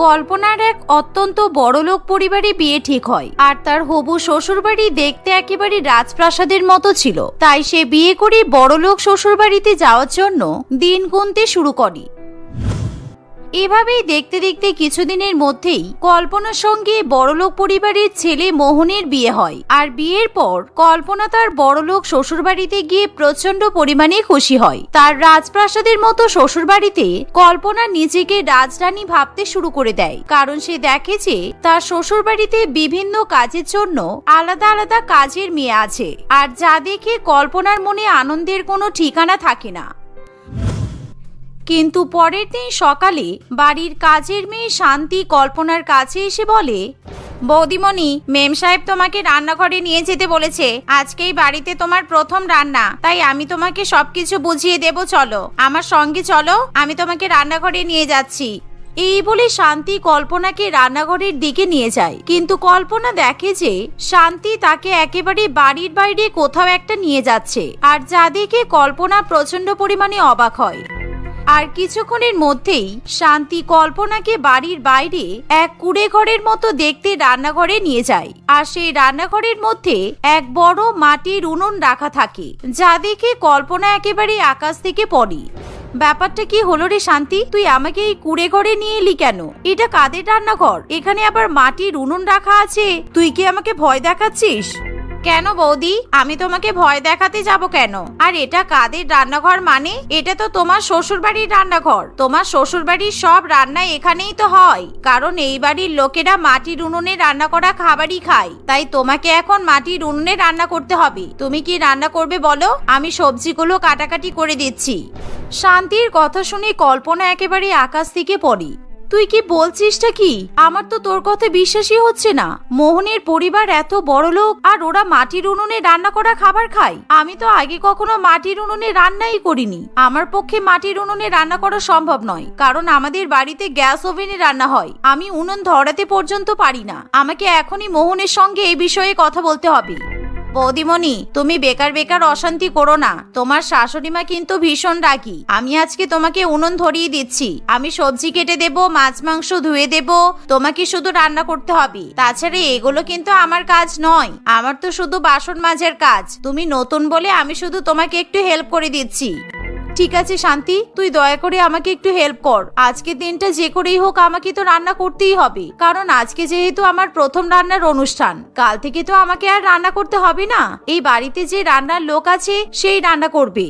কল্পনার এক অত্যন্ত বড়লোক পরিবারে বিয়ে ঠিক হয়, আর তার হবু শ্বশুরবাড়ি দেখতে একেবারে রাজপ্রাসাদের মতো ছিল। তাই সে বিয়ে করে বড়লোক শ্বশুরবাড়িতে যাওয়ার জন্য দিন গুনতে শুরু করে। এভাবেই দেখতে দেখতে কিছুদিনের মধ্যেই কল্পনার সঙ্গে বড়লোক পরিবারের ছেলে মোহনের বিয়ে হয়। আর বিয়ের পর কল্পনা তার বড়লোক শ্বশুরবাড়িতে গিয়ে প্রচন্ড পরিমাণে খুশি হয়। তার রাজপ্রাসাদের মতো শ্বশুরবাড়িতে কল্পনা নিজেকে রাজরানী ভাবতে শুরু করে দেয়, কারণ সে দেখে যে তার শ্বশুরবাড়িতে বিভিন্ন কাজের জন্য আলাদা আলাদা কাজের মেয়ে আছে, আর যা দেখে কল্পনার মনে আনন্দের কোনো ঠিকানা থাকে না। কিন্তু পরের দিন সকালে বাড়ির কাজের মেয়ে শান্তি কল্পনার কাছে এসে বলে, বৌদিমণি, মেম সাহেব তোমাকে রান্নাঘরে নিয়ে যেতে বলেছে। আজকেই বাড়িতে তোমার প্রথম রান্না, তাই আমি তোমাকে সবকিছু বুঝিয়ে দেব। চলো, আমার সঙ্গে চলো, আমি তোমাকে রান্নাঘরে নিয়ে যাচ্ছি। এই বলে শান্তি কল্পনাকে রান্নাঘরের দিকে নিয়ে যায়, কিন্তু কল্পনা দেখে যে শান্তি তাকে একেবারে বাড়ির বাইরে কোথাও একটা নিয়ে যাচ্ছে, আর যা দেখে কল্পনা প্রচন্ড পরিমাণে অবাক হয়। আর কিছুক্ষণের মধ্যেই শান্তি কল্পনাকে বাড়ির বাইরে এক কুড়ে ঘরের মতো দেখতে রান্নাঘরে নিয়ে যায়। আর সেই রান্নাঘরের মধ্যে এক বড় মাটির উনুন রাখা থাকে, যা দেখে কল্পনা একেবারে আকাশ থেকে পড়ে। ব্যাপারটা কি হলো রে শান্তি, তুই আমাকে এই কুড়ে ঘরে নিয়ে এলি কেন? এটা কাদের রান্নাঘর? এখানে আবার মাটির উনুন রাখা আছে, তুই কি আমাকে ভয় দেখাচ্ছিস? কেন বৌদি, আমি তোমাকে ভয় দেখাতে যাব কেন? আর এটা কাদের রান্নাঘর মানে? এটা তো তোমার শ্বশুরবাড়ির রান্নাঘর। তোমার শ্বশুরবাড়ির সব রান্না এখানেই তো হয়, কারণ এই বাড়ির লোকেরা মাটির উনুনে রান্না করা খাবারই খায়। তাই তোমাকে এখন মাটির উনুনে রান্না করতে হবে। তুমি কি রান্না করবে বলো? আমি সবজিগুলো কাটাকাটি করে দিচ্ছি। শান্তির কথা শুনে কল্পনা একেবারে আকাশ থেকে পড়ে। তুই কি বলছিসটা কি? আমার তো তোর কথা বিশ্বাসই হচ্ছে না। মোহনের পরিবার এত বড় লোক, আর ওরা মাটির উনুনে রান্না করা খাবার খায়? আমি তো আগে কখনো মাটির উনুনে রান্নাই করিনি। আমার পক্ষে মাটির উনুনে রান্না করা সম্ভব নয়, কারণ আমাদের বাড়িতে গ্যাস ওভেনে রান্না হয়। আমি উনুন ধরাতে পর্যন্ত পারি না। আমাকে এখনই মোহনের সঙ্গে এই বিষয়ে কথা বলতে হবে। বৌদিমণি, তুমি বেকার বেকার অশান্তি করো না। তোমার শাশুড়ি মা কিন্তু ভীষণ রাগী। আমি আজকে তোমাকে উনুন ধরিয়ে দিচ্ছি। আমি সবজি কেটে দেব, মাছ মাংস ধুয়ে দেব, তোমাকে শুধু রান্না করতে হবে। তাছাড়া এগুলো কিন্তু আমার কাজ নয়, আমার তো শুধু বাসন মাজার কাজ। তুমি নতুন বলে আমি শুধু তোমাকে একটু হেল্প করে দিচ্ছি। ঠিক আছে শান্তি, তুই দয়া করে আমাকে একটু হেল্প কর। আজকের দিনটা যে করেই হোক আমাকে তো রান্না করতেই হবে, কারণ আজকে যেহেতু আমার প্রথম রান্নার অনুষ্ঠান। কাল থেকে তো আমাকে আর রান্না করতে হবে না। এই বাড়িতে যে রান্নার লোক আছে সেই রান্না করবে।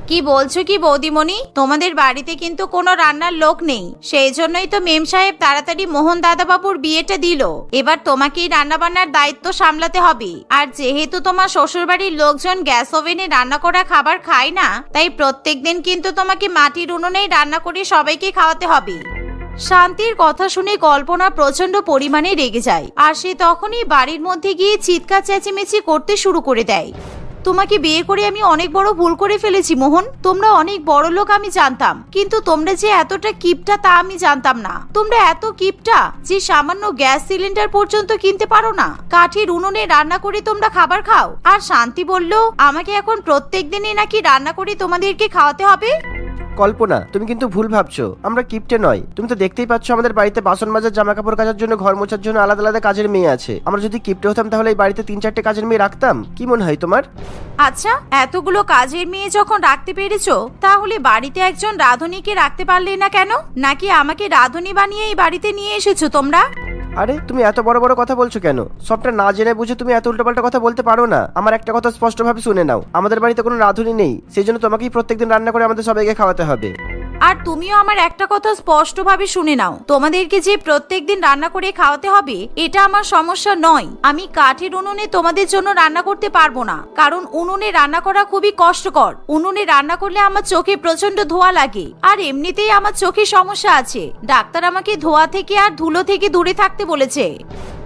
কি বলছো কি বৌদিমণি? তোমাদের বাড়িতে কিন্তু কোনো রান্নার লোক নেই, সেই জন্যই তো মেম সাহেব তাড়াতাড়ি মোহন দাদাবাবুর বিয়েটা দিল। এবার তোমাকেই রান্না বান্নার দায়িত্ব সামলাতে হবে। আর যেহেতু তোমার শ্বশুরবাড়ির লোকজন গ্যাস ওভেনে রান্না করা খাবার খায় না, তাই প্রত্যেকদিন কিন্তু তোমাকে মাটির উনুনেই রান্না করে সবাইকে খাওয়াতে হবে। শান্তির কথা শুনে কল্পনা প্রচন্ড পরিমাণে রেগে যায়, আর সে তখনই বাড়ির মধ্যে গিয়ে চিৎকার চেঁচিমেচি করতে শুরু করে দেয়। তোমাকে বিয়ে করে আমি অনেক বড় ভুল করে ফেলেছি মোহন। তোমরা অনেক বড় লোক আমি জানতাম, কিন্তু তোমরা যে এতটা কিপটা তা আমি জানতাম না। তোমরা এত কিপটা যে সামান্য গ্যাস সিলিন্ডার পর্যন্ত কিনতে পারো না। কাঠের উনুনে রান্না করে তোমরা খাবার খাও। আর শান্তি বলল আমাকে এখন প্রত্যেক দিনই নাকি রান্না করে তোমাদেরকে খাওয়াতে হবে। কল্পনা, তুমি কিন্তু ভুল ভাবছো। আমরা কিপটে নয়। তুমি তো দেখতেই পাচ্ছ আমাদের বাড়িতে বাসন মাজার, জামা কাপড় কাচার জন্য, ঘর মোছার জন্য আলাদা আলাদা কাজের মেয়ে আছে। আমরা যদি কিপটে হতাম তাহলে এই বাড়িতে 3-4টে কাজের মেয়ে রাখতাম। কি মনে হয় তোমার? আচ্ছা, এতগুলো কাজের মেয়ে যখন রাখতে পেরেছো, তাহলে বাড়িতে একজন রাঁধুনিকে রাখতে পারলে না কেন? নাকি আমাকে রাঁধুনি বানিয়ে এই বাড়িতে নিয়ে এসেছো তোমরা? আরে তুমি এত বড় বড় কথা বলছো কেন? সবটা না জেনে বুঝে তুমি এত উল্টোপাল্টা কথা বলতে পারো না। আমার একটা কথা স্পষ্টভাবে শুনে নাও, আমাদের বাড়িতে কোনো রাঁধুনি নেই, সেই জন্য তোমাকেই প্রত্যেকদিন রান্না করে আমাদের সবাইকে খাওয়াতে হবে। আর তুমিও আমার একটা কথা স্পষ্টভাবে শুনে নাও, তোমাদেরকে যে প্রত্যেকদিন রান্না করে খাওয়াতে হবে এটা আমার সমস্যা নয়। আমি কাঠের উনুনে তোমাদের জন্য রান্না করতে পারবো না, কারণ উনুনে রান্না করা খুবই কষ্টকর। উনুনে রান্না করলে আমার চোখে প্রচন্ড ধোঁয়া লাগে, আর এমনিতেই আমার চোখে সমস্যা আছে। ডাক্তার আমাকে ধোঁয়া থেকে আর ধুলো থেকে দূরে থাকতে বলেছে।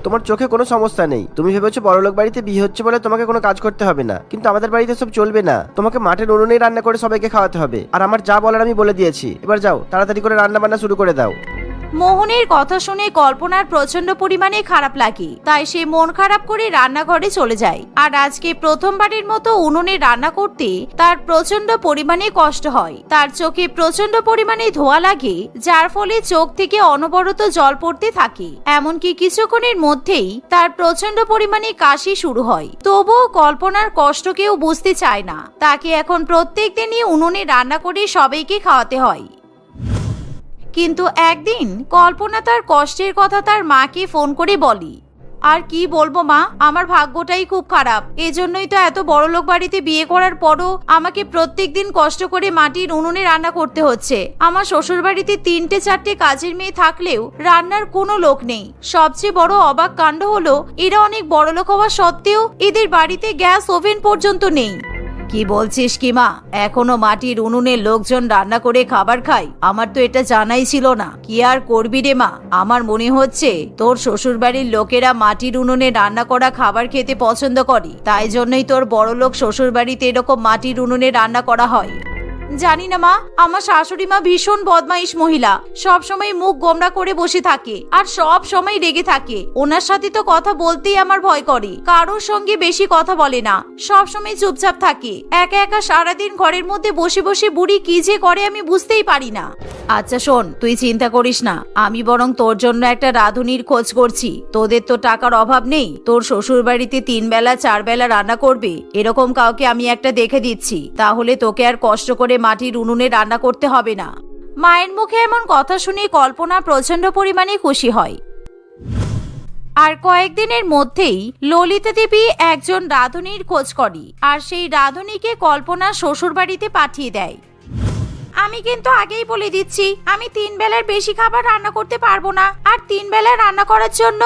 তোমার চোখে কোনো সমস্যা নেই। তুমি ভেবেছো বড়লোক বাড়িতে বিয়ে হচ্ছে বলে তোমাকে কোনো কাজ করতে হবে না, কিন্তু আমাদের বাড়িতে সব চলবে না। তোমাকে মাঠের উনুনেই রান্না করে সবাইকে খাওয়াতে হবে। আর আমার যা বলার আমি বলে দিয়েছি, এবার যাও তাড়াতাড়ি করে রান্না বান্না শুরু করে দাও। মোহনের কথা শুনে কল্পনার প্রচন্ড পরিমাণে খারাপ লাগে, তাই সে মন খারাপ করে রান্নাঘরে চলে যায়। আর আজকে প্রথমবারের মতো উনুনে রান্না করতে তার প্রচন্ড পরিমাণে কষ্ট হয়। তার চোখে প্রচন্ড পরিমাণে ধোঁয়া লাগে, যার ফলে চোখ থেকে অনবরত জল পড়তে থাকে। এমনকি কিছুক্ষণের মধ্যেই তার প্রচন্ড পরিমাণে কাশি শুরু হয়। তবুও কল্পনার কষ্ট কেউ বুঝতে চায় না। তাকে এখন প্রত্যেক দিনই উনুনে রান্না করে সবাইকে খাওয়াতে হয়। কিন্তু একদিন কল্পনা তার কষ্টের কথা তার মাকে ফোন করে বলে। আর কি বলবো মা, আমার ভাগ্যটাই খুব খারাপ। এজন্যই তো এত বড়লোক বাড়িতে বিয়ে করার পরও আমাকে প্রত্যেকদিন কষ্ট করে মাটির উনুনে রান্না করতে হচ্ছে। আমার শ্বশুর বাড়িতে 3-4টে কাজের মেয়ে থাকলেও রান্নার কোনো লোক নেই। সবচেয়ে বড় অবাক কাণ্ড হলো, এরা অনেক বড়লোক হওয়া সত্ত্বেও এদের বাড়িতে গ্যাস ওভেন পর্যন্ত নেই। কি বলছিস কি মা, এখনো মাটির উনুনে লোকজন রান্না করে খাবার খায়? আমার তো এটা জানাই ছিল না। কি আর করবি রে মা, আমার মনে হচ্ছে তোর শ্বশুর বাড়ির লোকেরা মাটির উনুনে রান্না করা খাবার খেতে পছন্দ করে, তাই জন্যই তোর বড়লোক শ্বশুর বাড়িতে এরকম মাটির উনুনে রান্না করা হয়। জানি না মা, আমার শাশুড়ি মা ভীষণ বদমাইশ মহিলা। সব সময় মুখ গোমড়া করে বসে থাকে আর সব সময় রেগে থাকে। ওনার সাথে তো কথা বলতেই আমার ভয় করে। কারোর সঙ্গে বেশি কথা বলে না, সব সময় চুপচাপ থাকে। একা একা সারাদিন ঘরের মধ্যে বসে বসে বুড়ি কি যে করে আমি বুঝতেই পারি না। আচ্ছা শোন, তুই চিন্তা করিস না, আমি বরং তোর জন্য একটা রাঁধুনির খোঁজ করছি। তোদের তো টাকার অভাব নেই, তোর শ্বশুর বাড়িতে 3 বেলা 4 বেলা রান্না করবে এরকম কাউকে আমি একটা দেখে দিচ্ছি। তাহলে তোকে আর কষ্ট করে মাটির উনুনে রান্না করতে হবে না। মায়ের মুখে এমন কথা শুনে কল্পনা প্রচন্ড পরিমাণে খুশি হয়। আর কয়েকদিনের মধ্যেই ললিতা দেবী একজন রাঁধুনির খোঁজ করে, আর সেই রাঁধুনিকে কল্পনা শ্বশুর বাড়িতে পাঠিয়ে দেয়। আমি কিন্তু আগেই বলে দিচ্ছি, আমি 3 বেলার বেশি খাবার রান্না করতে পারবো না। আর 3 বেলা রান্না করার জন্য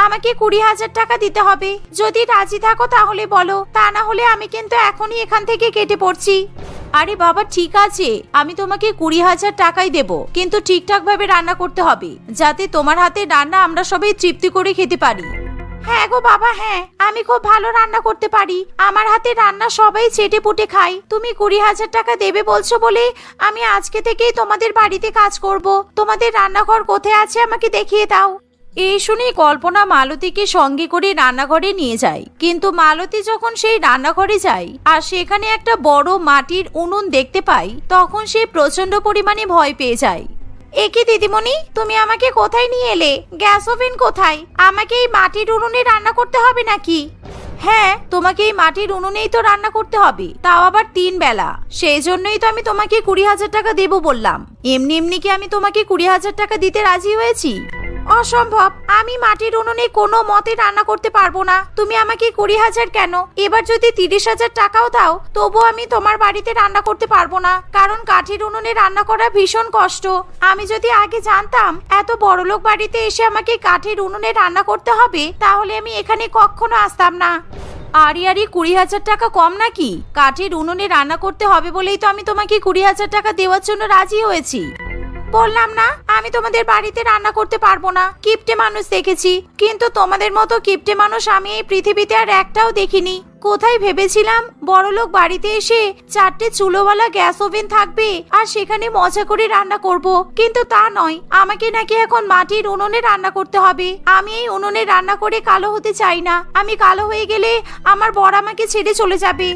আমাকে 20,000 টাকা দিতে হবে। যদি রাজি থাকো তাহলে বলো, তা না হলে আমি কিন্তু এখনই এখান থেকে কেটে পড়ছি। আরে বাবা ঠিক আছে, আমি তোমাকে 20,000 টাকাই দেব, কিন্তু ঠিকঠাক ভাবে রান্না করতে হবে, যাতে তোমার হাতে রান্না আমরা সবাই তৃপ্তি করে খেতে পারি। হ্যাঁ গো বাবা, হ্যাঁ, আমি খুব ভালো রান্না করতে পারি। আমার হাতে রান্না সবাই চেটে পুটে খায়। তুমি 20,000 টাকা দেবে বলছো বলে আমি আজকে থেকেই তোমাদের বাড়িতে কাজ করব। তোমাদের রান্নাঘর কোথায় আছে আমাকে দেখিয়ে দাও। এই শুনে কল্পনা মালতীকে সঙ্গে করে রান্নাঘরে নিয়ে যায়। কিন্তু মালতী যখন সেই রান্নাঘরে যায় আর সেখানে একটা বড় মাটির উনুন দেখতে পায়, তখন সে প্রচন্ড পরিমাণে ভয় পেয়ে যায়। একি দিদিমণি, তুমি আমাকে কোথায় নিয়ে এলে? গ্যাস ওভেন কোথায়? আমাকে এই মাটির উনুনে রান্না করতে হবে নাকি? হ্যাঁ, তোমাকে এই মাটির উনুনেই তো রান্না করতে হবে, তাও আবার 3 বেলা। সেই জন্যই তো আমি তোমাকে 20,000 টাকা দেবো বললাম। এমনি এমনি কি আমি তোমাকে 20,000 টাকা দিতে রাজি হয়েছি? অসম্ভব, আমি মাটির উনুনে কোনো মতে রান্না করতে পারবো না। তুমি আমাকে 20,000 কেন, এবার যদি 30,000 টাকাও দাও তবু আমি তোমার বাড়িতে রান্না করতে পারবো না, কারণ কাঠের উনুনে রান্না করা ভীষণ কষ্ট। আমি যদি আগে জানতাম এত বড়লোক বাড়িতে এসে আমাকে কাঠের উনুনে রান্না করতে হবে, তাহলে আমি এখানে কখনো আসতাম না। আরে 20,000 টাকা কম নাকি? কাঠের উনুনে রান্না করতে হবে বলেই তো আমি তোমাকে 20,000 টাকা দেওয়ার জন্য রাজি হয়েছি। বললাম না আমি তোমাদের বাড়িতে রান্না করতে পারবো না। কিপটে মানুষ দেখেছি, কিন্তু তোমাদের মতো কিপটে মানুষ আমি এই পৃথিবীতে আর একটাও দেখিনি। কোথায় ভেবেছিলাম বড়লোক বাড়িতে এসে 4টে চুলোওয়ালা গ্যাস ওভেন থাকবে আর সেখানে মজা করে রান্না করব, কিন্তু তা নয়। আমাকে নাকি এখন মাটির উনুনে রান্না করতে হবে। আমি এই উনুনে রান্না করে কালো হতে চাই না। আমি কালো হয়ে গেলে আমার বর আমাকে ছেড়ে চলে যাবে।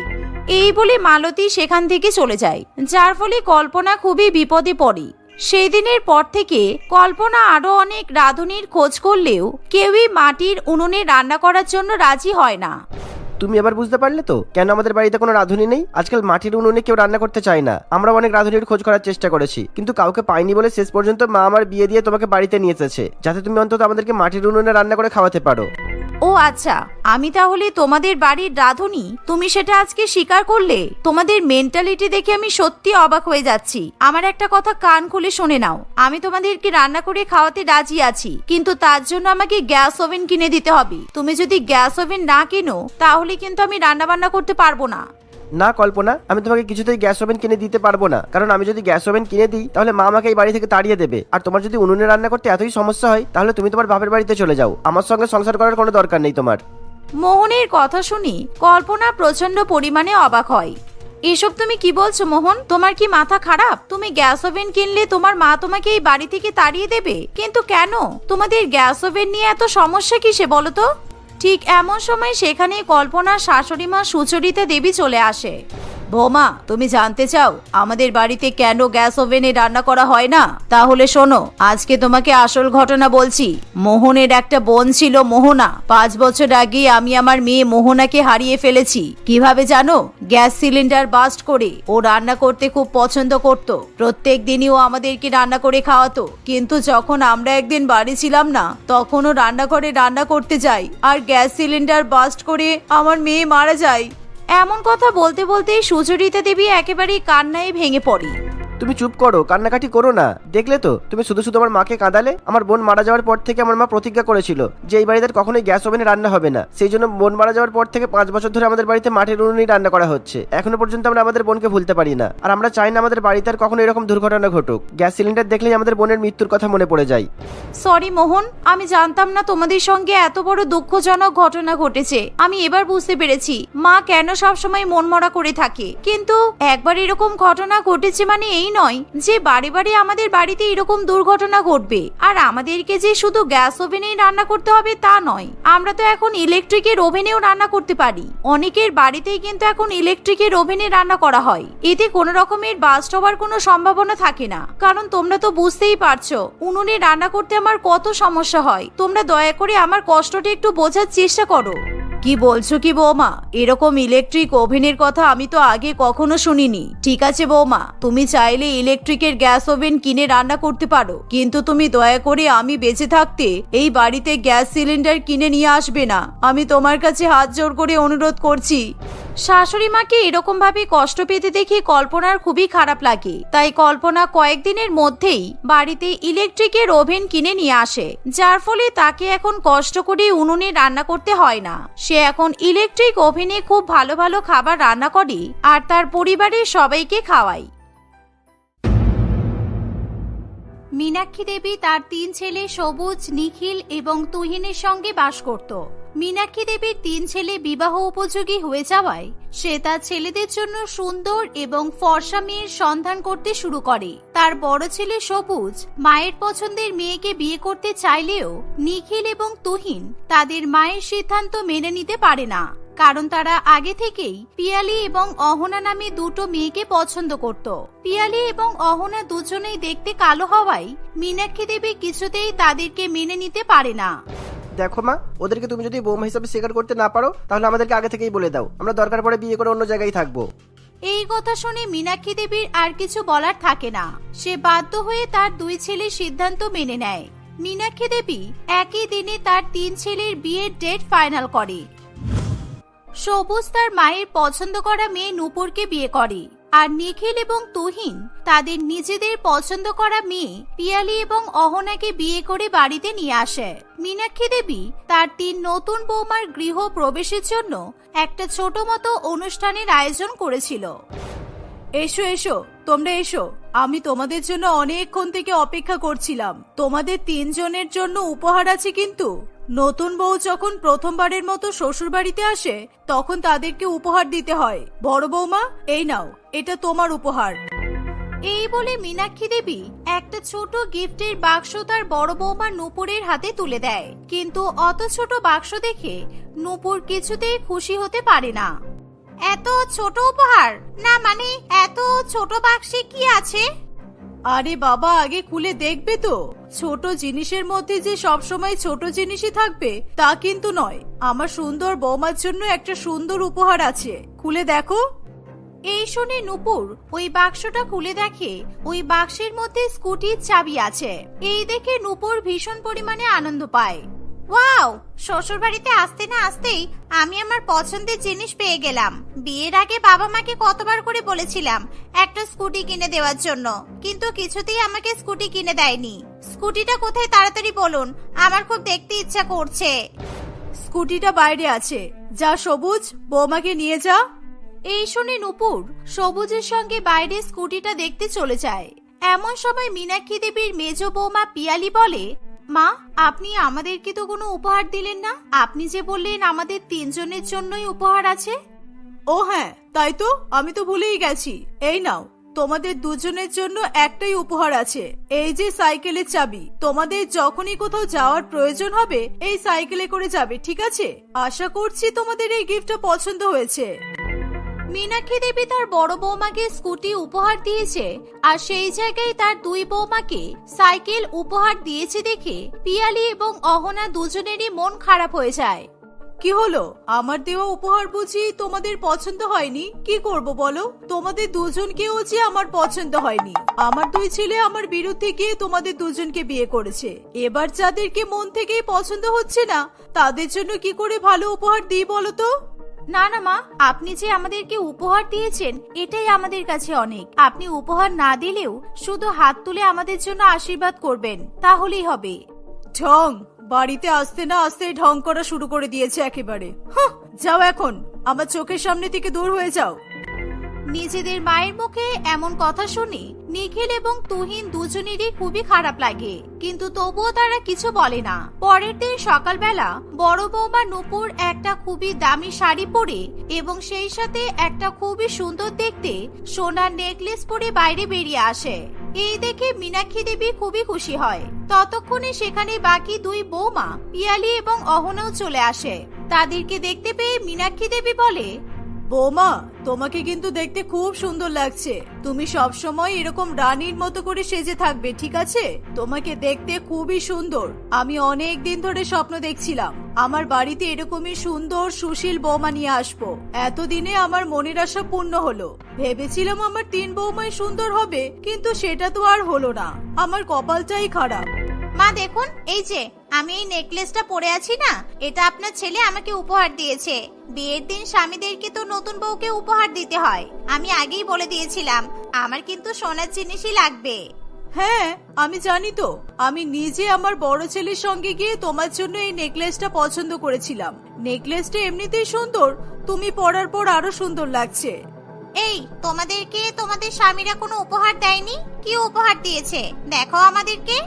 এই বলে মালতী সেখান থেকে চলে যায়, যার ফলে কল্পনা খুবই বিপদে পড়ে। সেই দিনের পর থেকে কল্পনা আরো অনেক রাঁধুনির খোঁজ করলেও কেউই মাটির উনুনে রান্না করার জন্য রাজি হয় না। তুমি এবার বুঝতে পারলে তো কেন আমাদের বাড়িতে কোনো রাঁধুনি নেই? আজকাল মাটির উনুনে কেউ রান্না করতে চায় না। আমরা অনেক রাঁধুনির খোঁজ করার চেষ্টা করেছি, কিন্তু কাউকে পাইনি বলে শেষ পর্যন্ত মা আমার বিয়ে দিয়ে তোমাকে বাড়িতে নিয়ে এসেছে, যাতে তুমি অন্তত আমাদেরকে মাটির উনুনে রান্না করে খাওয়াতে পারো। ও আচ্ছা, আমি তাহলে তোমাদের বাড়ির রাঁধুনি? তুমি সেটা আজকে স্বীকার করলে? তোমাদের মেন্টালিটি দেখে আমি সত্যি অবাক হয়ে যাচ্ছি। আমার একটা কথা কান খুলে শুনে নাও, আমি তোমাদেরকে রান্না করে খাওয়াতে রাজি আছি, কিন্তু তার জন্য আমাকে গ্যাস ওভেন কিনে দিতে হবে। তুমি যদি গ্যাস ওভেন না কেনো তাহলে কিন্তু আমি রান্না বান্না করতে পারবো না। না কল্পনা, আমি তোমাকে কিছুতেই গ্যাস ওভেন কিনে দিতে পারবো না, কারণ আমি যদি গ্যাস ওভেন কিনে দিই তাহলে মা আমাকে এই বাড়ি থেকে তাড়িয়ে দেবে। আর তোমার যদি উনুনে রান্না করতে এতই সমস্যা হয় তাহলে তুমি তোমার বাপের বাড়িতে চলে যাও। আমার সঙ্গে সংসার করার কোনো দরকার নেই তোমার। মোহনের কথা শুনি কল্পনা প্রচন্ড পরিমাণে অবাক হয়। এসব তুমি কি বলছো মোহন? তোমার কি মাথা খারাপ? তুমি গ্যাস ওভেন কিনলে তোমার মা তোমাকে এই বাড়ি থেকে তাড়িয়ে দেবে, কিন্তু কেন? তোমাদের গ্যাস ওভেন নিয়ে এত সমস্যা কিসে বলো তো? ঠিক এমন সময় সেখানে কল্পনার শাশুড়ি মা সুচরিতা দেবী চলে আসে। বৌমা, তুমি জানতে চাও আমাদের বাড়িতে কেন গ্যাস ওভেনে রান্না করা হয় না? তাহলে শোনো, আজকে তোমাকে আসল ঘটনা বলছি। মোহনের একটা বোন ছিল মোহনা। 5 বছর আগে আমি আমার মেয়ে মোহনাকে হারিয়ে ফেলেছি। কিভাবে জানো? গ্যাস সিলিন্ডার বাস্ট করে। ও রান্না করতে খুব পছন্দ করত। প্রত্যেক দিনই ও আমাদেরকে রান্না করে খাওয়াতো। কিন্তু যখন আমরা একদিন বাড়ি ছিলাম না, তখন ও রান্নাঘরে রান্না করতে যায় আর গ্যাস সিলিন্ডার বাস্ট করে আমার মেয়ে মারা যায়। এমন কথা বলতে বলতে সুচরিতা দেবী একেবারেই কান্নায় ভেঙে পড়ে। তুমি চুপ করো, কান্নাকাটি করো না। দেখলে তো, তুমি শুধু শুধু আমার মাকে কাঁদালে। আমার বোন মারা যাওয়ার পর থেকে আমার মা প্রতিজ্ঞা করেছিল যে এই বাড়িতে কখনোই গ্যাস ওভেনে রান্না হবে না। সেই জন্য বোন মারা যাওয়ার পর থেকে 5 বছর ধরে আমাদের বাড়িতে মাটির উনুনেই রান্না করা হচ্ছে। এখনো পর্যন্ত আমরা আমাদের বোনকে ভুলতে পারি না, আর আমরা চাই না আমাদের বাড়িতে আর কখনো এরকম দুর্ঘটনা ঘটুক। গ্যাস সিলিন্ডার দেখলেই আমাদের বোনের মৃত্যুর কথা মনে পড়ে যায়। সরি মোহন, আমি জানতাম না তোমাদের সঙ্গে এত বড় দুঃখজনক ঘটনা ঘটেছে। আমি এবার বুঝতে পেরেছি মা কেন সবসময় মনমরা করে থাকে। কিন্তু একবার এরকম ঘটনা ঘটেছে মানে এই নয় যে বারে বারে আমাদের বাড়িতে এরকম দুর্ঘটনা ঘটবে। আর আমাদেরকে যে শুধু গ্যাস ওভেনেই রান্না করতে হবে তা নয়, আমরা তো এখন ইলেকট্রিকের ওভেনেও রান্না করতে পারি। অনেকের বাড়িতেই কিন্তু এখন ইলেকট্রিকের ওভেনে রান্না করা হয়। এতে কোনো রকমের বাস্ট হওয়ার কোনো সম্ভাবনা থাকে না। কারণ তোমরা তো বুঝতেই পারছো উনুনে রান্না করতে আমার কত সমস্যা হয়। তোমরা দয়া করে আমার কষ্টটা একটু বোঝার চেষ্টা করো। কি বলছো কি বৌমা? এরকম ইলেকট্রিক ওভেনের কথা আমি তো আগে কখনো শুনিনি। ঠিক আছে বৌমা, তুমি চাইলে ইলেকট্রিকের গ্যাস ওভেন কিনে রান্না করতে পারো, কিন্তু তুমি দয়া করে আমি বেঁচে থাকতে এই বাড়িতে গ্যাস সিলিন্ডার কিনে নিয়ে আসবে না। আমি তোমার কাছে হাত জোড় করে অনুরোধ করছি। শাশুড়ি মাকে এরকম ভাবে কষ্ট পেতে দেখে কল্পনার খুবই খারাপ লাগে। তাই কল্পনা কয়েকদিনের মধ্যেই বাড়িতে ইলেকট্রিকের ওভেন কিনে নিয়ে আসে, যার ফলে তাকে এখন কষ্ট করে উনুনে রান্না করতে হয় না। সে এখন ইলেকট্রিক ওভেনে খুব ভালো ভালো খাবার রান্না করে আর তার পরিবারের সবাইকে খাওয়ায়। মীনাক্ষী দেবী তার 3 ছেলে সবুজ, নিখিল এবং তুহিনের সঙ্গে বাস করত। মীনাক্ষী দেবীর 3 ছেলে বিবাহ উপযোগী হয়ে যাওয়ায় সে তার ছেলেদের জন্য সুন্দর এবং ফর্সা মেয়ের সন্ধান করতে শুরু করে। তার বড় ছেলে সবুজ মায়ের পছন্দের মেয়েকে বিয়ে করতে চাইলেও নিখিল এবং তুহিন তাদের মায়ের সিদ্ধান্ত মেনে নিতে পারে না, কারণ তারা আগে থেকেই পিয়ালি এবং অহনা নামে দুটো মেয়েকে পছন্দ করত। পিয়ালি এবং অহনা দুজনেই দেখতে কালো হওয়ায় মীনাক্ষী দেবী কিছুতেই তাদেরকে মেনে নিতে পারে না। দেখো মা, ওদেরকে তুমি যদি বৌমা হিসাবে স্বীকার করতে না পারো তাহলে আমাদেরকে আগে থেকেই বলে দাও। আমরা দরকার পড়ে বিয়ে করে অন্য জায়গায় থাকবো। এই কথা শুনে মীনাক্ষী দেবীর আর কিছু বলার থাকে না। সে বাধ্য হয়ে তার 2 ছেলের সিদ্ধান্ত মেনে নেয়। মীনাক্ষী দেবী একই দিনে তার 3 ছেলের বিয়ের ডেট ফাইনাল করে। সবুজ তার মায়ের পছন্দ করা মেয়ে নূপুরকে বিয়ে করে, আর নিখিল এবং তুহিন তাদের নিজেদের পছন্দ করা মেয়ে পিয়ালি এবং অহনাকে বিয়ে করে বাড়িতে নিয়ে আসে। মীনাক্ষী দেবী তার 3 নতুন বৌমার গৃহ প্রবেশের জন্য একটা ছোট মতো অনুষ্ঠানের আয়োজন করেছিল। এসো এসো, তোমরা এসো। আমি তোমাদের জন্য অনেকক্ষণ থেকে অপেক্ষা করছিলাম। তোমাদের 3 জনের জন্য উপহার আছে। কিন্তু নতুন বউ যখন প্রথমবারের মতো শ্বশুর বাড়িতে আসে তখন তাদেরকে উপহার দিতে হয়। বড় বৌমা, এই নাও, এটা তোমার উপহার। এই বলে মীনাক্ষী দেবী একটা ছোট গিফটের বাক্স তার বড় বৌমা নূপুরের হাতে তুলে দেয়। কিন্তু অত ছোট বাক্স দেখে নূপুর কিছুতেই খুশি হতে পারে না। এত ছোট উপহার না, মানে এত ছোট বাক্সে কি আছে? আরে বাবা, আগে খুলে দেখবে তো। ছোট জিনিসের মধ্যে যে সব সময় ছোট জিনিসই থাকবে তা কিন্তু নয়। আমার সুন্দর বৌমার জন্য একটা সুন্দর উপহার আছে, খুলে দেখো। এই শুনে নূপুর ওই বাক্সটা খুলে দেখে ওই বাক্সের মধ্যে স্কুটির চাবি আছে। এই দেখে নূপুর ভীষণ পরিমাণে আনন্দ পায়। ওয়াও, শ্বশুর বাড়িতে আসতে না আসতেই আমি আমার পছন্দের জিনিস পেয়ে গেলাম। বিয়ের আগে বাবা মাকে কতবার করে বলেছিলাম একটা স্কুটি কিনে দেওয়ার জন্য, কিন্তু কিছুতেই আমাকে স্কুটি কিনে দেয়নি। স্কুটিটা কোথায় তাড়াতাড়ি বলুন, আমার খুব দেখতে ইচ্ছা করছে। স্কুটিটা বাইরে আছে, যা সবুজ, বৌমাকে নিয়ে যা। এই শুনে নূপুর সবুজের সঙ্গে বাইরে স্কুটিটা দেখতে চলে যায়। এমন সময় মীনাক্ষী দেবীর মেজ বৌমা পিয়ালি বলে, মা, আপনি আমাদেরকে তো কোনো উপহার দিলেন না। আপনি যে বললেন আমাদের 3 জনের জন্যই উপহার আছে। ও হ্যাঁ, তাই তো, আমি তো ভুলেই গেছি। এই নাও, তোমাদের দুজনের জন্য একটাই উপহার আছে। এই যে সাইকেলের চাবি, তোমাদের যখনই কোথাও যাওয়ার প্রয়োজন হবে এই সাইকেলে করে যাবে, ঠিক আছে? আশা করছি তোমাদের এই গিফটটা পছন্দ হয়েছে। মীনাক্ষী দেবী তার বড় বৌমাকে স্কুটি উপহার দিয়েছে আর সেই জায়গায় তার দুই বৌমাকে সাইকেল উপহার দিয়েছে দেখে পিয়ালি এবং অহনা দুজনেরই মন খারাপ হয়ে যায়। কি হলো, আমার দেওয়া উপহার বুঝি তোমাদের পছন্দ হয়নি? কি করব বলো, তোমাদের দুজনকেও যে আমার পছন্দ হয়নি। আমার দুই ছেলে আমার বিরুদ্ধে গিয়ে তোমাদের দুজনকে বিয়ে করেছে। এবার যাদেরকে মন থেকেই পছন্দ হচ্ছে না তাদের জন্য কি করে ভালো উপহার দিই বলো তো? না না মা, আপনি যে আমাদেরকে উপহার দিয়েছেন এটাই আমাদের কাছে অনেক। আপনি উপহার না দিলেও শুধু হাত তুলে আমাদের জন্য আশীর্বাদ করবেন, তাহলেই হবে। ঢং, বাড়িতে আসতে না আসতে ঢং করা শুরু করে দিয়েছে একেবারে। যাও এখন, আমার চোখের সামনে থেকে দূর হয়ে যাও। নিজেদের মায়ের মুখে এমন কথা শুনে নিখিল এবং তুহিন দুজনেরই খুবই খারাপ লাগে, কিন্তু তবুও তারা কিছু বলে না। পরের দিন সকালবেলা বড় বৌমা নূপুর একটা খুবই দামি শাড়ি পরে এবং সেই সাথে একটা খুবই সুন্দর দেখতে সোনার নেকলেস পরে বাইরে বেরিয়ে আসে। এই দেখে মীনাক্ষী দেবী খুবই খুশি হয়। ততক্ষণে সেখানে বাকি দুই বৌমা পিয়ালি এবং অহনাও চলে আসে। তাদেরকে দেখতে পেয়ে মীনাক্ষী দেবী বলে, বৌমা, তোমাকে কিন্তু দেখতে খুব সুন্দর লাগছে। তুমি সব সময় এরকম রানীর মতো করে সেজে থাকবে, ঠিক আছে? তোমাকে দেখতে খুবই সুন্দর। আমি অনেক দিন ধরে স্বপ্ন দেখছিলাম আমার বাড়িতে এরকমই সুন্দর সুশীল বৌমা নিয়ে আসবো। এতদিনে আমার মনের আশা পূর্ণ হলো। ভেবেছিলাম আমার তিন বৌমাই সুন্দর হবে, কিন্তু সেটা তো আর হলো না। আমার কপালটাই খারাপ। মা দেখুন, এই যে আমি এই নেকলেসটা পরে আছি না, এটা আপনার ছেলে আমাকে উপহার দিয়েছে। বিয়ের দিন স্বামীদেরকে তো নতুন বউকে উপহার দিতে হয়। আমি আগেই বলে দিয়েছিলাম আমার কিন্তু সোনার জিনিসই লাগবে। হ্যাঁ, আমি জানি তো। আমি নিজে আমার বড় ছেলের সঙ্গে গিয়ে তোমার জন্য এই নেকলেসটা পছন্দ করেছিলাম। নেকলেসটা এমনিতেই সুন্দর, তুমি পরার পর আরো সুন্দর লাগছে। এই, তোমাদেরকে তোমাদের স্বামীরা কোনো উপহার দেয়নি? কি উপহার দিয়েছে দেখো আমাদেরকে।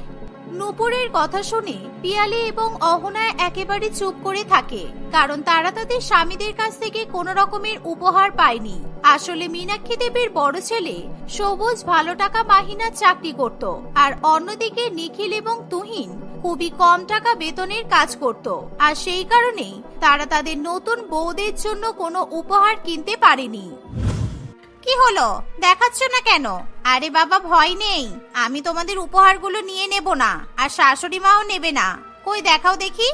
নূপুরের কথা শুনে পিয়ালি এবং অহনা একেবারে চুপ করে থাকে, কারণ তারা তাদের স্বামীদের কাছ থেকে কোনো রকমের উপহার পায়নি। আসলে মীনাক্ষী দেবীর বড় ছেলে সবুজ ভালো টাকা মাহিনার চাকরি করত, আর অন্যদিকে নিখিল এবং তুহিন খুবই কম টাকা বেতনের কাজ করত, আর সেই কারণেই তারা তাদের নতুন বউদের জন্য কোনো উপহার কিনতে পারেনি। কি হলো, দেখাচ্ছ না কেন? আরে বাবা, ভয় নেই, আমি তোমাদের উপহারগুলো নিয়ে নেব না, আর শাশুড়ি মাও নেবে না। কই দেখাও দেখি।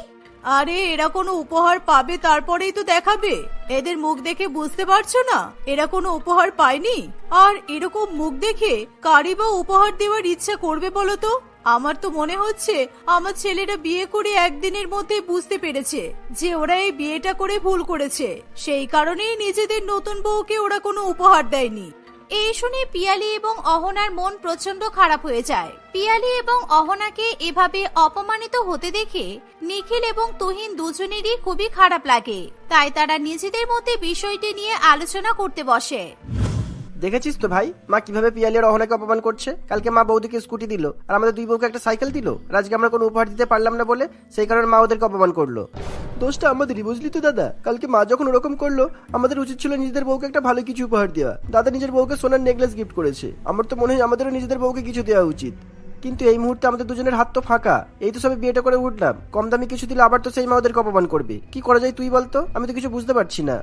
আরে এরা কোনো উপহার পাবে তারপরেই তো দেখাবে। এদের মুখ দেখে বুঝতে পারছো না এরা কোনো উপহার পায়নি? আর এরকম মুখ দেখে কারি বা উপহার দেওয়ার ইচ্ছা করবে বলো তো? আমার তো মনে হচ্ছে আমার ছেলেরা বিয়ে করে একদিনের মধ্যে বুঝতে পেরেছে যে ওরা এই বিয়েটা করে ভুল করেছে। সেই কারণেই নিজেদের নতুন বউকে ওরা কোনো উপহার দেয়নি। এই শুনে পিয়ালি এবং অহনার মন প্রচন্ড খারাপ হয়ে যায়। পিয়ালি এবং অহনাকে এভাবে অপমানিত হতে দেখে নিখিল এবং তুহিন দুজনেরই খুবই খারাপ লাগে। তাই তারা নিজেদের মধ্যে বিষয়টি নিয়ে আলোচনা করতে বসে। দেখেছিস তো ভাই, মা কিভাবে পিয়ালি আর অহনাকে অপমান করছে। কালকে মা বৌদিকে স্কুটি দিল আর আমাদের দুই বউকে একটা সাইকেল দিল, আর আজকে আমরা কোনো উপহার দিতে পারলাম না বলে সেই কারণে মা ওদেরকে অপমান করলো। দোষটা আমাদেরই, বুঝলি তো দাদা। কালকে মা যখন ওরকম করলো আমাদের উচিত ছিল নিজেদের বউকে একটা ভালো কিছু উপহার দেওয়া। দাদা নিজের বউকে সোনার নেকলেস গিফট করেছে, আমার তো মনে হয় আমাদেরও নিজেদের বউকে কিছু দেওয়া উচিত। কিন্তু এই মুহূর্তে আমাদের দুজনের হাত তো ফাঁকা। এই তো সবে বিয়েটা করে উঠলাম, কম দামি কিছু দিলে আবার তো সেই মা ওদেরকে অপমান করবে। কি করা যায় তুই বলতো, আমি তো কিছু বুঝতে পারছি না।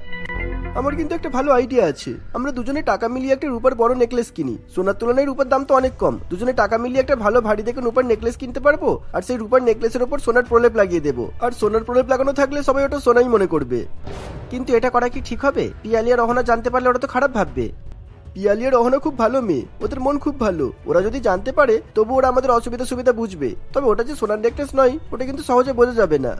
আমার কিন্তু একটা ভালো আইডিয়া আছে। আমরা দুজনে টাকা মিলিয়ে একটা রূপার বড় নেকলেস কিনি। সোনার তুলনায় রূপার দাম তো অনেক কম। দুজনে টাকা মিলিয়ে একটা ভালো ভারী দেখে রূপার নেকলেস কিনতে পারবো, আর সেই রূপার নেকলেসের উপর সোনার প্রলেপ লাগিয়ে দেবো। আর সোনার প্রলেপ লাগানো থাকলে সবাই ওটা সোনাই মনে করবে। কিন্তু এটা করা কি ঠিক হবে? পিয়ালি আর অহনা জানতে পারলে ওরা তো খারাপ ভাববে। পিয়ালি আর অহনা খুব ভালো মেয়ে, ওদের মন খুব ভালো। ওরা যদি জানতে পারে তবু ওরা আমাদের অসুবিধা সুবিধা বুঝবে। তবে ওটা যে সোনার নেকলেস নয় ওটা কিন্তু সহজে বোঝা যাবে না।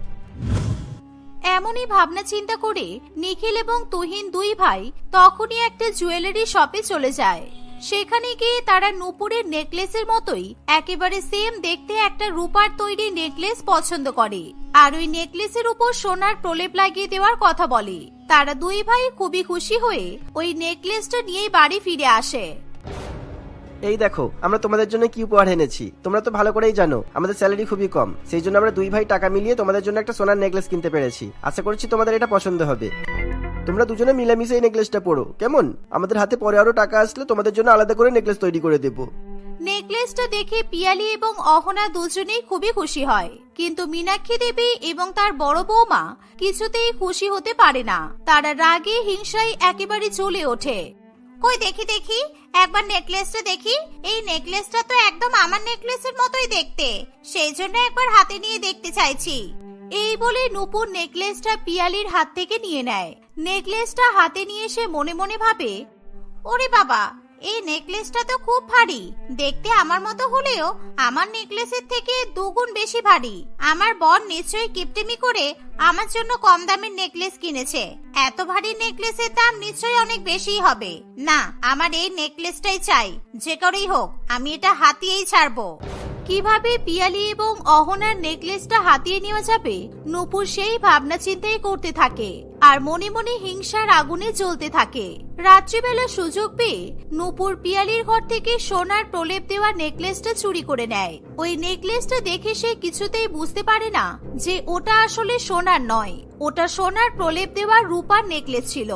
এমনই ভাবনা চিন্তা করে নিখিল এবং তুহিন দুই ভাই তখনই একটা জুয়েলারি শপে চলে যায়। সেখানে গিয়ে তারা নূপুরের নেকলেসের মতোই একেবারে সেম দেখতে একটা রূপার তৈরি নেকলেস পছন্দ করে, আর ওই নেকলেসের উপর সোনার প্রলেপ লাগিয়ে দেওয়ার কথা বলে। তারা দুই ভাই খুবই খুশি হয়ে ওই নেকলেসটা নিয়ে বাড়ি ফিরে আসে। এই দেখো আমরা তোমাদের জন্য কি উপহার এনেছি। তোমরা তো ভালো করেই জানো আমাদের স্যালারি খুবই কম, সেই জন্য আমরা দুই ভাই টাকা মিলিয়ে তোমাদের জন্য একটা সোনার নেকলেস কিনতে পেরেছি। আশা করছি তোমাদের এটা পছন্দ হবে। তোমরা দুজনে মিলেমিশে এই নেকলেসটা পরো, কেমন? আমাদের হাতে পরে আরো টাকা আসলে তোমাদের জন্য আলাদা করে নেকলেস তৈরি করে দেবো। নেকলেসটা দেখে পিয়ালি এবং অহনা দুজনেই খুবই খুশি হয়, কিন্তু মীনাক্ষী দেবী এবং তার বড় বৌমা কিছুতেই খুশি হতে পারে না। তারা রাগে হিংসায় একেবারে জ্বলে ওঠে। কই দেখি দেখি, একবার নেকলেসটা দেখি। এই নেকলেসটা তো একদম আমার নেকলেসের মতোই দেখতে, সেই জন্য একবার হাতে নিয়ে দেখতে চাইছি। এই বলে নূপুর নেকলেসটা পিয়ালির হাত থেকে নিয়ে নেয়। নেকলেসটা হাতে নিয়ে সে মনে মনে ভাবে, ওরে বাবা, এই নেকলেসটা তো খুব ভারী। দেখতে আমার মতো হলেও আমার নেকলেসের থেকে দুগুণ বেশি ভারী। আমার বোন নিশ্চয়ই কিপটেমি করে আমার জন্য কম দামের নেকলেস কিনেছে। এত ভারী নেকলেসের দাম নিশ্চয়ই অনেক বেশিই হবে। না, আমার এই নেকলেসটাই চাই, যে করেই হোক আমি এটা হাতিয়েই ছাড়বো। কিভাবে পিয়ালি এবং অহনার নেকলেসটা হাতিয়ে নেওয়া যাবে, নূপুর সেই ভাবনা চিন্তাই করতে থাকে আর মনে মনে হিংসার আগুনে জ্বলতে থাকে। রাত্রিবেলা সুযোগ পেয়ে নূপুর পিয়ালির ঘর থেকে সোনার প্রলেপ দেওয়া নেকলেসটা চুরি করে নেয়। ওই নেকলেসটা দেখে সে কিছুতেই বুঝতে পারে না যে ওটা আসলে সোনার নয়, ওটা সোনার প্রলেপ দেওয়া রূপার নেকলেস ছিল।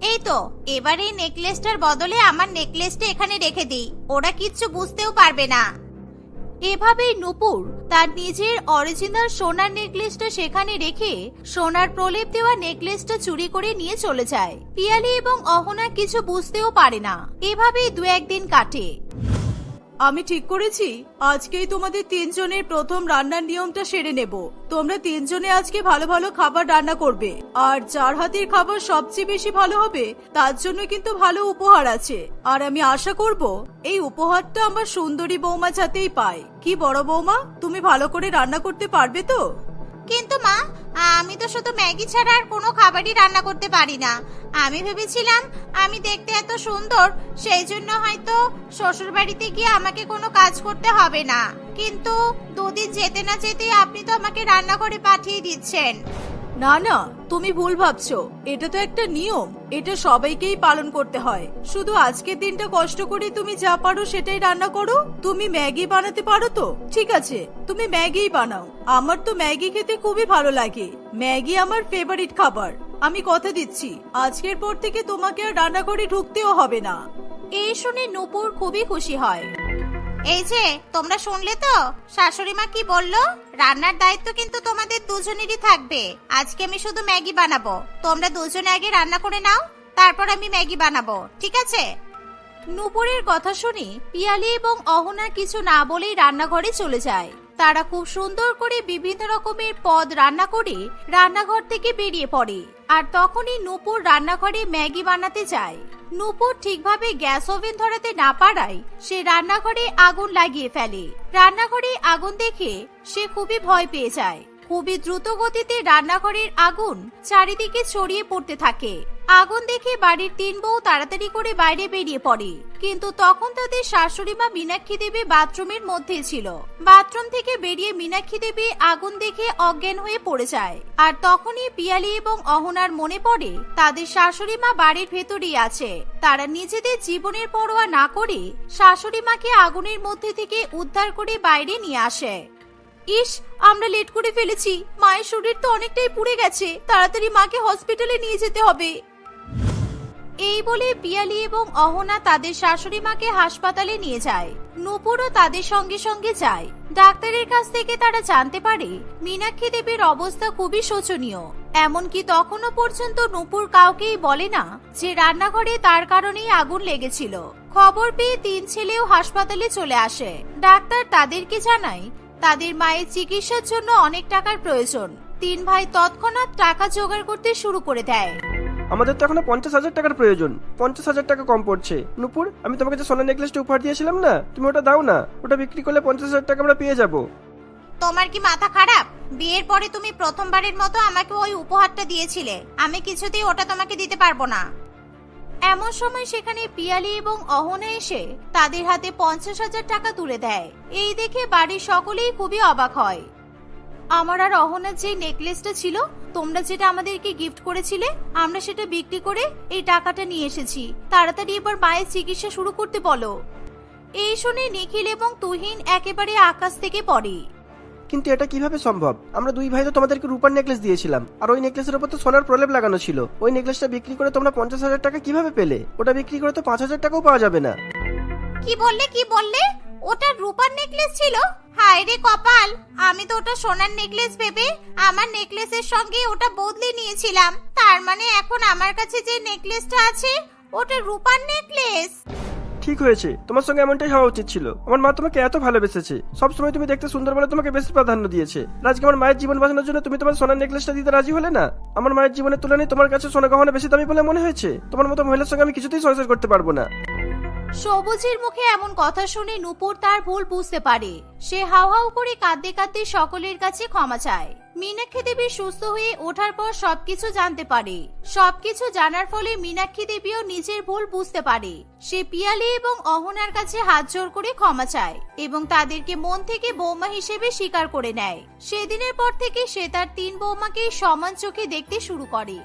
এই তো, এবার এই নেকলেসটার বদলে আমার নেকলেসটা এখানে রেখে দিই, ওরা কিচ্ছু বুঝতেও পারবে না। এভাবেই নূপুর তার নিজের অরিজিনাল সোনার নেকলেসটা সেখানে রেখে সোনার প্রলেপ দেওয়া নেকলেসটা চুরি করে নিয়ে চলে যায়। পিয়ালি এবং অহনা কিছু বুঝতেও পারে না। এভাবেই 2-1 দিন কাটে। আমি ঠিক করেছি আজকেই তোমাদের তিনজনের প্রথম রান্নার নিয়মটা সেরে নেব। তোমরা তিনজনে আজকে ভালো ভালো খাবার রান্না করবে, আর যার হাতের খাবার সবচেয়ে বেশি ভালো হবে তার জন্য কিন্তু ভালো উপহার আছে। আর আমি আশা করব এই উপহারটা আমার সুন্দরী বৌমা যাতেই পায়। কি বড় বৌমা, তুমি ভালো করে রান্না করতে পারবে তো? কিন্তু মা, আমি তো শুধু ম্যাগি ছাড়া আর কোনো খাবারই রান্না করতে পারি না। আমি ভেবেছিলাম আমি দেখতে এত সুন্দর, সেই জন্য হয়তো শ্বশুর বাড়িতে গিয়ে আমাকে কোনো কাজ করতে হবে না। কিন্তু 2 দিন যেতে না যেতেই আপনি তো আমাকে রান্না করে পাঠিয়ে দিচ্ছেন। না না, তুমি ভুল ভাবছো। এটা তো একটা নিয়ম, এটা সবাইকেই পালন করতে হয়। শুধু আজকের দিনটা কষ্ট করে তুমি যা পারো সেটাই রান্না করো। তুমি ম্যাগি বানাতে পারো তো? ঠিক আছে, তুমি ম্যাগিই বানাও। আমার তো ম্যাগি খেতে খুবই ভালো লাগে। ম্যাগি আমার ফেভারিট খাবার। আমি কথা দিচ্ছি আজকের পর থেকে তোমাকে আর রান্নাঘরে ঢুকতেও হবে না। এই শুনে নূপুর খুবই খুশি হয়। এই যে তোমরা শুনলে তো শাশুড়ি মা কি বললো, রান্নার দায়িত্ব কিন্তু তোমাদের দুজনেরই থাকবে। আজকে আমি শুধু ম্যাগি বানাবো, তোমরা দুজনে আগে রান্না করে নাও, তারপর আমি ম্যাগি বানাবো, ঠিক আছে? নূপুরের কথা শুনে পিয়ালি এবং অহনা কিছু না বলেই রান্নাঘরে চলে যায়। তারা খুব সুন্দর করে বিভিন্ন রকমের পদ রান্না করে রান্নাঘর থেকে বেরিয়ে পড়ে। আর তখনই নূপুর রান্নাঘরে ম্যাগি বানাতে যায়। নূপুর ঠিকভাবে গ্যাস ওভেন ধরাতে না পারায় সে রান্নাঘরে আগুন লাগিয়ে ফেলে। রান্নাঘরে আগুন দেখে সে খুবই ভয় পেয়ে যায়। খুবই দ্রুত গতিতে রান্নাঘরের আগুন চারিদিকে ছড়িয়ে পড়তে থাকে। আগুন দেখে বাড়ির 3 বউ তাড়াতাড়ি করে বাইরে বেরিয়ে পড়ে, কিন্তু তখন তাদের শাশুড়ি মা মীনাক্ষী দেবী বাথরুমের মধ্যে ছিল। বাথরুম থেকে বেরিয়ে মীনাক্ষী দেবী আগুন দেখে অজ্ঞান হয়ে পড়ে যায়। আর তখনই পিয়ালি এবং অহনার মনে পড়ে তাদের শাশুড়ি মা বাড়ির ভেতরেই আছে। তারা নিজেদের জীবনের পরোয়া না করে শাশুড়ি মাকে আগুনের মধ্যে থেকে উদ্ধার করে বাইরে নিয়ে আসে। ইস, আমরা লেট করে ফেলেছি, মায়ের শরীর তো অনেকটাই পুড়ে গেছে, তাড়াতাড়ি মাকে হসপিটালে নিয়ে যেতে হবে। এই বলে পিয়ালি এবং অহনা তাদের শাশুড়ি মাকে হাসপাতালে নিয়ে যায়। নূপুরও তাদের সঙ্গে সঙ্গে যায়। ডাক্তারের কাছ থেকে তারা জানতে পারে মীনাক্ষী দেবীর অবস্থা খুবই শোচনীয়। এমনকি তখনও পর্যন্ত নূপুর কাউকেই বলে না যে রান্নাঘরে তার কারণেই আগুন লেগেছিল। খবর পেয়ে 3 ছেলেও হাসপাতালে চলে আসে। ডাক্তার তাদেরকে জানায় তাদের মায়ের চিকিৎসার জন্য অনেক টাকার প্রয়োজন। 3 ভাই তৎক্ষণাৎ টাকা জোগাড় করতে শুরু করে দেয়। আমাদের তো এখনো 50,000 টাকার প্রয়োজন। 50,000 টাকা কম পড়ছে। নূপুর, আমি তোমাকে যে সোনার নেকলেসটা উপহার দিয়েছিলাম না, তুমি ওটা দাও না। ওটা বিক্রি করলে 50,000 টাকা আমরা পেয়ে যাব। তোমার কি মাথা খারাপ? বিয়ের পরে তুমি প্রথমবারের মতো আমাকে ওই উপহারটা দিয়েছিলে, আমি কিছুতেই ওটা তোমাকে দিতে পারবো না। এমন সময় সেখানে পিয়ালি এবং অহনা এসে তাদের হাতে 50,000 টাকা তুলে দেয়। এই দেখে বাড়ির সকলেই খুবই অবাক হয়। আমার আর অহনার যে নেকলেসটা ছিল, তোমরা যেটা আমাদেরকে গিফট করেছিলে, আমরা সেটা বিক্রি করে এই টাকাটা নিয়ে এসেছি। তাড়াতাড়ি এবার মায়ের চিকিৎসা শুরু করতে বলো। এই শুনে নিখিল এবং তুহিন একেবারে আকাশ থেকে পড়ে। কিন্তু এটা কিভাবে সম্ভব? আমরা দুই ভাই তো তোমাদেরকে রূপার নেকলেস দিয়েছিলাম, আর ওই নেকলেসের উপর তো সোনার প্রলেপ লাগানো ছিল। ওই নেকলেসটা বিক্রি করে তোমরা 50,000 টাকা কিভাবে পেলে? ওটা বিক্রি করে তো 5,000 টাকাও পাওয়া যাবে না। কি বললে ওটা রূপার নেকলেস ছিল? হায় রে কপাল, আমি তো ওটা সোনার নেকলেস ভেবে আমার নেকলেসের সঙ্গে ওটা বদলে নিয়েছিলাম। তার মানে এখন আমার কাছে যে নেকলেসটা আছে ওটা রূপার নেকলেস। ঠিক হয়েছে, তোমার সঙ্গে এমনটাই হওয়া উচিত ছিল। আমার মা তোমাকে এত ভালোবেসেছে, সবসময় তুমি দেখতে সুন্দর বলে তোমাকে বেশি প্রাধান্য দিয়েছে। আজকে আমার মায়ের জীবন বাঁচানোর জন্য তুমি তোমার সোনার নেকলেসটা দিতে রাজি হলে না? আমার মায়ের জীবনের তুলনায় তোমার কাছে সোনা গহনা বেশি দামি বলে মনে হয়েছে? তোমার মতো মহিলার সঙ্গে আমি কিছুতেই সংসার করতে পারবো না। সবুজের মুখে এমন কথা শুনে নূপুর তার ভুল বুঝতে পারে। সে হাউ হাউ করে কাঁদতে কাঁদতে সকলের কাছে ক্ষমা চায়। মীনাক্ষী দেবী সুস্থ হয়ে ওঠার পর সবকিছু জানতে পারে। সবকিছু জানার ফলে মীনাক্ষী দেবীও নিজের ভুল বুঝতে পারে। সে পিয়ালি এবং অহনার কাছে হাত জোড় করে ক্ষমা চায় এবং তাদেরকে মন থেকে বৌমা হিসেবে স্বীকার করে নেয়। সেদিনের পর থেকে সে তার 3 বৌমাকে সমান চোখে দেখতে শুরু করে।